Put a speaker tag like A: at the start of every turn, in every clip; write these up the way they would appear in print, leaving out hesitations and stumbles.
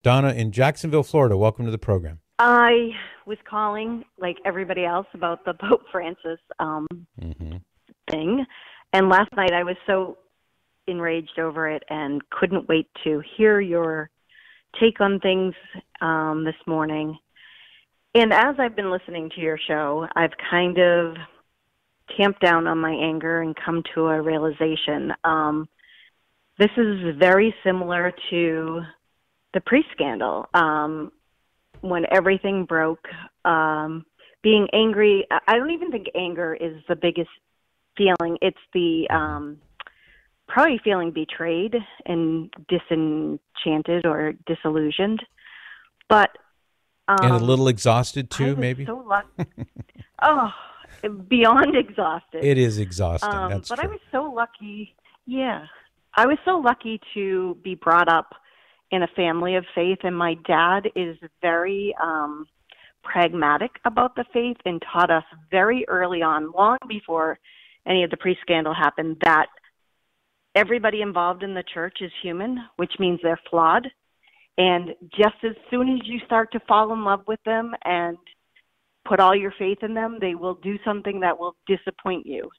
A: Donna in Jacksonville, Florida. Welcome to the program.
B: I was calling, like everybody else, about the Pope Francis thing. And last night I was so enraged over it and couldn't wait to hear your take on things this morning. And as I've been listening to your show, I've kind of tamped down on my anger and come to a realization. This is very similar to the pre-scandal. When everything broke, being angry, I don't even think anger is the biggest feeling. It's the probably feeling betrayed and disenchanted or disillusioned. But
A: and a little exhausted too,
B: I was
A: maybe?
B: So lucky. Oh, beyond exhausted.
A: It is exhausting, that's
B: but
A: true.
B: I was so lucky, I was so lucky to be brought up in a family of faith, and my dad is very pragmatic about the faith and taught us very early on, long before any of the pre-scandal happened, that everybody involved in the church is human, which means they're flawed. And just as soon as you start to fall in love with them and put all your faith in them, they will do something that will disappoint you.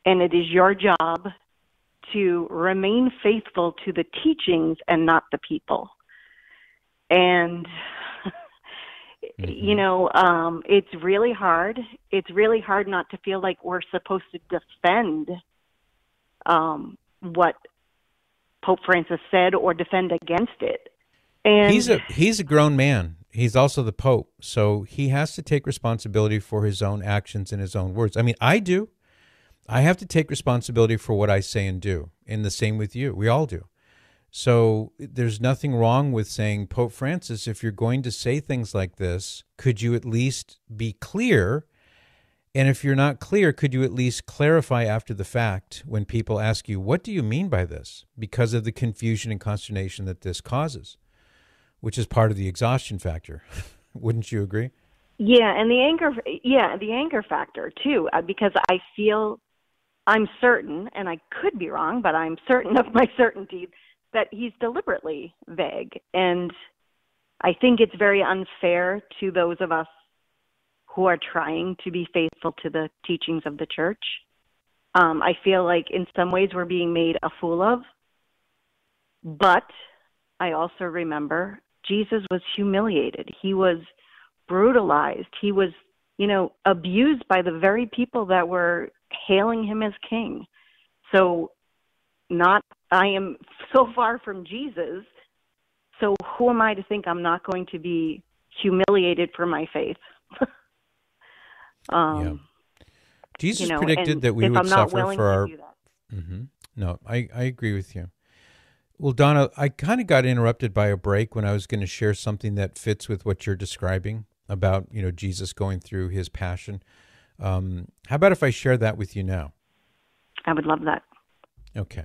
B: And it is your job to remain faithful to the teachings and not the people. And, it's really hard. It's really hard not to feel like we're supposed to defend what Pope Francis said or defend against it. And
A: he's a grown man. He's also the Pope, so he has to take responsibility for his own actions and his own words. I mean, I do. I have to take responsibility for what I say and do, and the same with you. We all do. So there's nothing wrong with saying, Pope Francis, if you're going to say things like this, could you at least be clear? And if you're not clear, could you at least clarify after the fact when people ask you, what do you mean by this? Because of the confusion and consternation that this causes, which is part of the exhaustion factor. Wouldn't you agree?
B: Yeah, and the anger factor too, because I'm certain, and I could be wrong, but I'm certain of my certainty that he's deliberately vague. And I think it's very unfair to those of us who are trying to be faithful to the teachings of the church. I feel like in some ways we're being made a fool of, but I also remember Jesus was humiliated. He was brutalized. He was, abused by the very people that were hailing him as king. So I am so far from Jesus, so who am I to think I'm not going to be humiliated for my faith?
A: Jesus predicted that we would suffer for our... Mm-hmm. No, I agree with you. Well, Donna, I kind of got interrupted by a break when I was going to share something that fits with what you're describing about, Jesus going through his passion. How about if I share that with you now?
B: I would love that. Okay.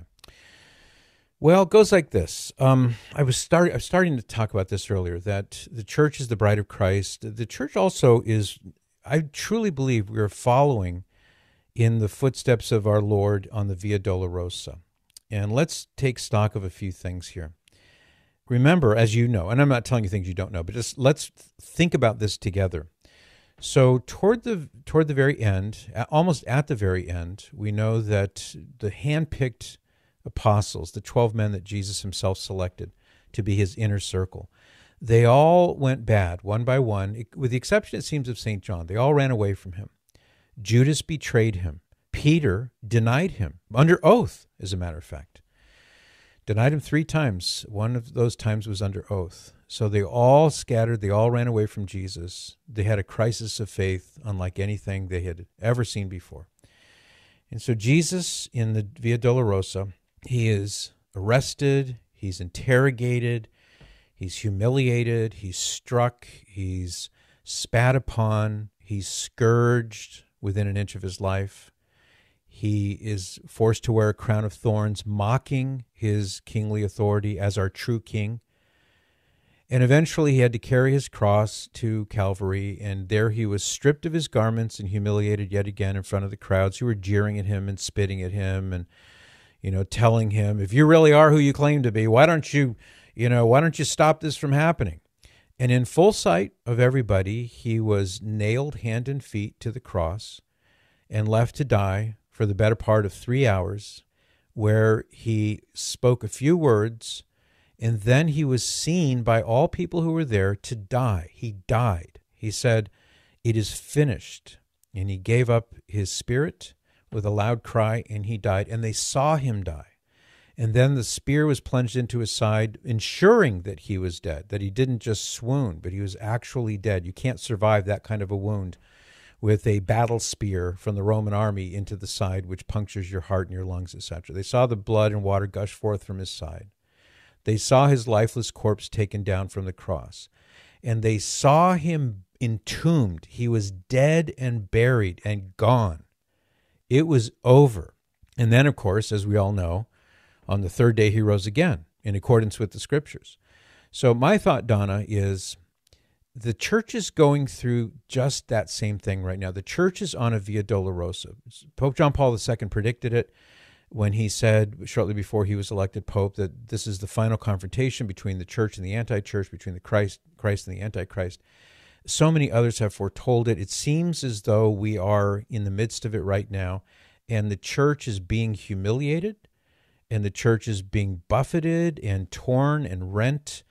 A: Well, it goes like this. I was starting to talk about this earlier, that the church is the bride of Christ. The church also is, I truly believe we are following in the footsteps of our Lord on the Via Dolorosa. And let's take stock of a few things here. Remember, as you know, and I'm not telling you things you don't know, but just let's think about this together. So toward the very end, almost at the very end, we know that the handpicked apostles, the 12 men that Jesus himself selected to be his inner circle, they all went bad, one by one, with the exception, it seems, of St. John. They all ran away from him. Judas betrayed him. Peter denied him, under oath, as a matter of fact. Denied him 3 times. One of those times was under oath. So they all scattered. They all ran away from Jesus. They had a crisis of faith unlike anything they had ever seen before. And so Jesus, in the Via Dolorosa, he is arrested, he's interrogated, he's humiliated, he's struck, he's spat upon, he's scourged within an inch of his life. He is forced to wear a crown of thorns, mocking his kingly authority as our true king. And eventually he had to carry his cross to Calvary, and there he was stripped of his garments and humiliated yet again in front of the crowds who were jeering at him and spitting at him and, telling him, if you really are who you claim to be, why don't you, Why don't you stop this from happening? And in full sight of everybody, he was nailed hand and feet to the cross and left to die for the better part of 3 hours, where he spoke a few words, and then he was seen by all people who were there to die. He died. He said, "It is finished." And he gave up his spirit with a loud cry, and he died. And they saw him die. And then the spear was plunged into his side, ensuring that he was dead, that he didn't just swoon, but he was actually dead. You can't survive that kind of a wound with a battle spear from the Roman army into the side, which punctures your heart and your lungs, etc. They saw the blood and water gush forth from his side. They saw his lifeless corpse taken down from the cross. And they saw him entombed. He was dead and buried and gone. It was over. And then, of course, as we all know, on the third day he rose again in accordance with the scriptures. So my thought, Donna, is the church is going through just that same thing right now. The church is on a Via Dolorosa. Pope John Paul II predicted it when he said, shortly before he was elected pope, that this is the final confrontation between the church and the anti-church, between the Christ and the antichrist. So many others have foretold it. It seems as though we are in the midst of it right now, and the church is being humiliated, and the church is being buffeted and torn and rent,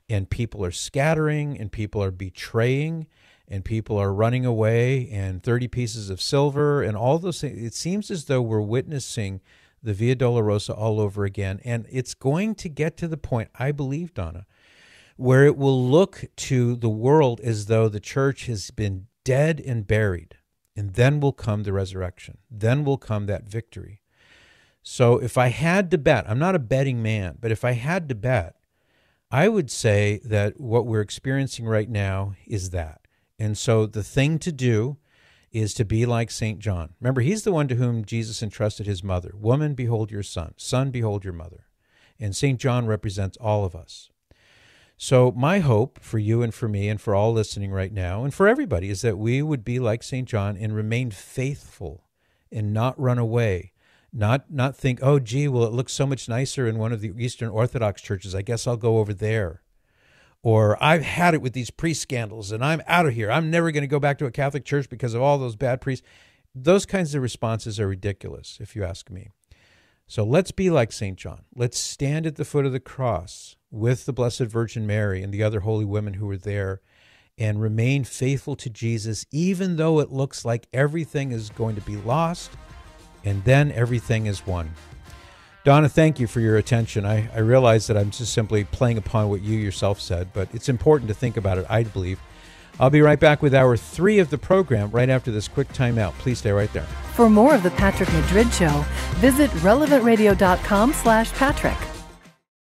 A: and people are scattering, and people are betraying, and people are running away, and 30 pieces of silver, and all those things. It seems as though we're witnessing the Via Dolorosa all over again, and it's going to get to the point, I believe, Donna, where it will look to the world as though the church has been dead and buried, and then will come the resurrection. Then will come that victory. So if I had to bet, I'm not a betting man, but if I had to bet, I would say that what we're experiencing right now is that. And so the thing to do is to be like St. John. Remember, he's the one to whom Jesus entrusted his mother. Woman, behold your son. Son, behold your mother. And St. John represents all of us. So my hope for you and for me and for all listening right now and for everybody is that we would be like St. John and remain faithful and not run away. Not think, oh, gee, well, it looks so much nicer in one of the Eastern Orthodox churches. I guess I'll go over there. Or I've had it with these priest scandals and I'm out of here. I'm never going to go back to a Catholic church because of all those bad priests. Those kinds of responses are ridiculous, if you ask me. So let's be like St. John. Let's stand at the foot of the cross with the Blessed Virgin Mary and the other holy women who were there and remain faithful to Jesus, even though it looks like everything is going to be lost. And then everything is won. Donna, thank you for your attention. I realize that I'm just simply playing upon what you yourself said, but it's important to think about it, I believe. I'll be right back with hour 3 of the program right after this quick timeout. Please stay right there.
C: For more of the Patrick Madrid Show, visit relevantradio.com/Patrick.